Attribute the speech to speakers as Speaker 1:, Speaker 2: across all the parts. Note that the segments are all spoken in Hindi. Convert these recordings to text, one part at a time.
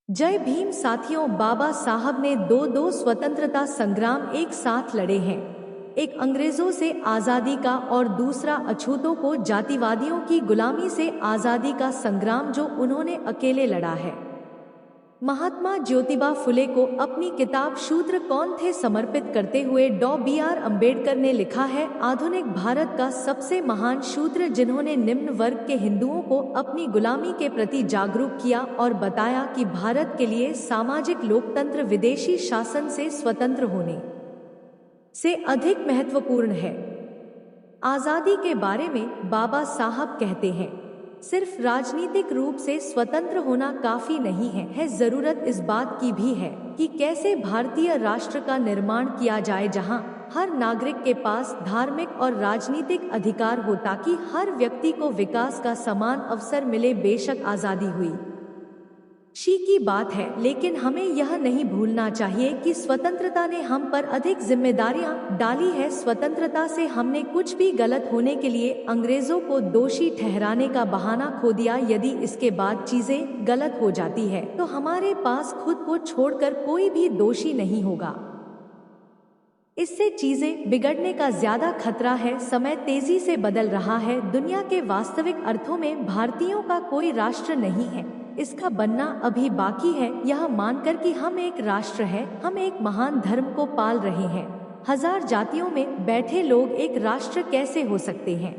Speaker 1: जय भीम साथियों, बाबा साहब ने दो स्वतंत्रता संग्राम एक साथ लड़े हैं। एक अंग्रेजों से आज़ादी का और दूसरा अछूतों को जातिवादियों की गुलामी से आज़ादी का संग्राम जो उन्होंने अकेले लड़ा है। महात्मा ज्योतिबा फुले को अपनी किताब शूद्र कौन थे समर्पित करते हुए डॉ बी.आर. अम्बेडकर ने लिखा है, आधुनिक भारत का सबसे महान शूद्र जिन्होंने निम्न वर्ग के हिंदुओं को अपनी गुलामी के प्रति जागरूक किया और बताया कि भारत के लिए सामाजिक लोकतंत्र विदेशी शासन से स्वतंत्र होने से अधिक महत्वपूर्ण है। आज़ादी के बारे में बाबा साहब कहते हैं, सिर्फ राजनीतिक रूप से स्वतंत्र होना काफी नहीं है, जरूरत इस बात की भी है कि कैसे भारतीय राष्ट्र का निर्माण किया जाए जहां हर नागरिक के पास धार्मिक और राजनीतिक अधिकार हो ताकि हर व्यक्ति को विकास का समान अवसर मिले। बेशक आज़ादी हुई शी की बात है, लेकिन हमें यह नहीं भूलना चाहिए कि स्वतंत्रता ने हम पर अधिक जिम्मेदारियां डाली है। स्वतंत्रता से हमने कुछ भी गलत होने के लिए अंग्रेजों को दोषी ठहराने का बहाना खो दिया। यदि इसके बाद चीजें गलत हो जाती है तो हमारे पास खुद को छोड़कर कोई भी दोषी नहीं होगा। इससे चीजें बिगड़ने का ज्यादा खतरा है। समय तेजी से बदल रहा है। दुनिया के वास्तविक अर्थों में भारतीयों का कोई राष्ट्र नहीं है, इसका बनना अभी बाकी है। यह मानकर कि हम एक राष्ट्र है, हम एक महान धर्म को पाल रहे हैं। हजार जातियों में बैठे लोग एक राष्ट्र कैसे हो सकते हैं?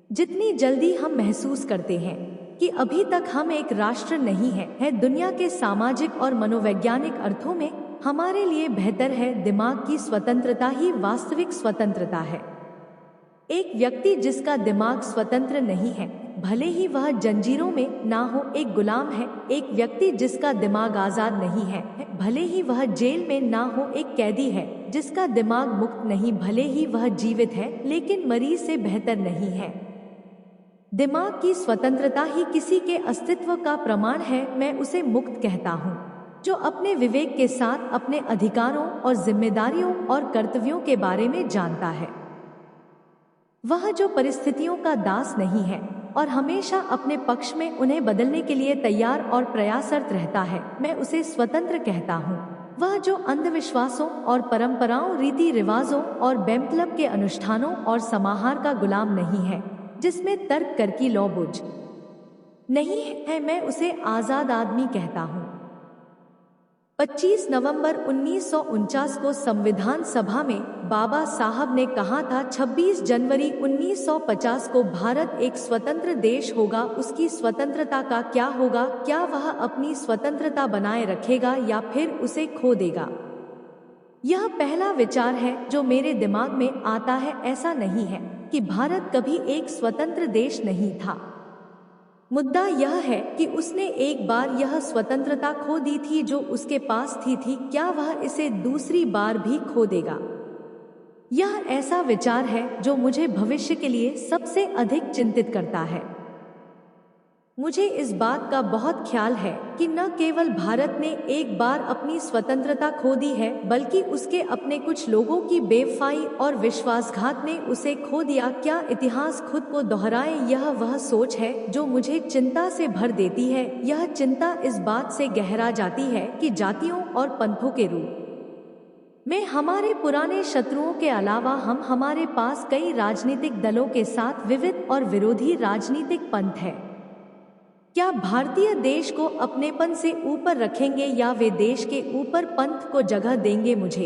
Speaker 1: जितनी जल्दी हम महसूस करते हैं कि अभी तक हम एक राष्ट्र नहीं है, दुनिया के सामाजिक और मनोवैज्ञानिक अर्थों में हमारे लिए बेहतर है। दिमाग की स्वतंत्रता ही वास्तविक स्वतंत्रता है। एक व्यक्ति जिसका दिमाग स्वतंत्र नहीं है, भले ही वह जंजीरों में ना हो, एक गुलाम है। एक व्यक्ति जिसका दिमाग आजाद नहीं है, भले ही वह जेल में ना हो, एक कैदी है। जिसका दिमाग मुक्त नहीं, भले ही वह जीवित है लेकिन मरीज से बेहतर नहीं है। दिमाग की स्वतंत्रता ही किसी के अस्तित्व का प्रमाण है। मैं उसे मुक्त कहता हूँ जो अपने विवेक के साथ अपने अधिकारों और जिम्मेदारियों और कर्तव्यों के बारे में जानता है। वह जो परिस्थितियों का दास नहीं है और हमेशा अपने पक्ष में उन्हें बदलने के लिए तैयार और प्रयासरत रहता है, मैं उसे स्वतंत्र कहता हूँ। वह जो अंधविश्वासों और परंपराओं, रीति रिवाजों और बेमतलब के अनुष्ठानों और समाहार का गुलाम नहीं है, जिसमें तर्क कर की लौबुझ नहीं है, मैं उसे आजाद आदमी कहता हूँ। 25 नवंबर 1949 को संविधान सभा में बाबा साहब ने कहा था, 26 जनवरी 1950 को भारत एक स्वतंत्र देश होगा। उसकी स्वतंत्रता का क्या होगा? क्या वह अपनी स्वतंत्रता बनाए रखेगा या फिर उसे खो देगा? यह पहला विचार है जो मेरे दिमाग में आता है। ऐसा नहीं है कि भारत कभी एक स्वतंत्र देश नहीं था। मुद्दा यह है कि उसने एक बार यह स्वतंत्रता खो दी थी जो उसके पास थी। क्या वह इसे दूसरी बार भी खो देगा? यह ऐसा विचार है जो मुझे भविष्य के लिए सबसे अधिक चिंतित करता है। मुझे इस बात का बहुत ख्याल है कि न केवल भारत ने एक बार अपनी स्वतंत्रता खो दी है, बल्कि उसके अपने कुछ लोगों की बेवफाई और विश्वासघात ने उसे खो दिया। क्या इतिहास खुद को दोहराए? यह वह सोच है जो मुझे चिंता से भर देती है। यह चिंता इस बात से गहरा जाती है कि जातियों और पंथों के रूप में हमारे पुराने शत्रुओं के अलावा हमारे पास कई राजनीतिक दलों के साथ विविध और विरोधी राजनीतिक पंथ है। क्या भारतीय देश को अपनेपन से ऊपर रखेंगे या वे देश के ऊपर पंथ को जगह देंगे? मुझे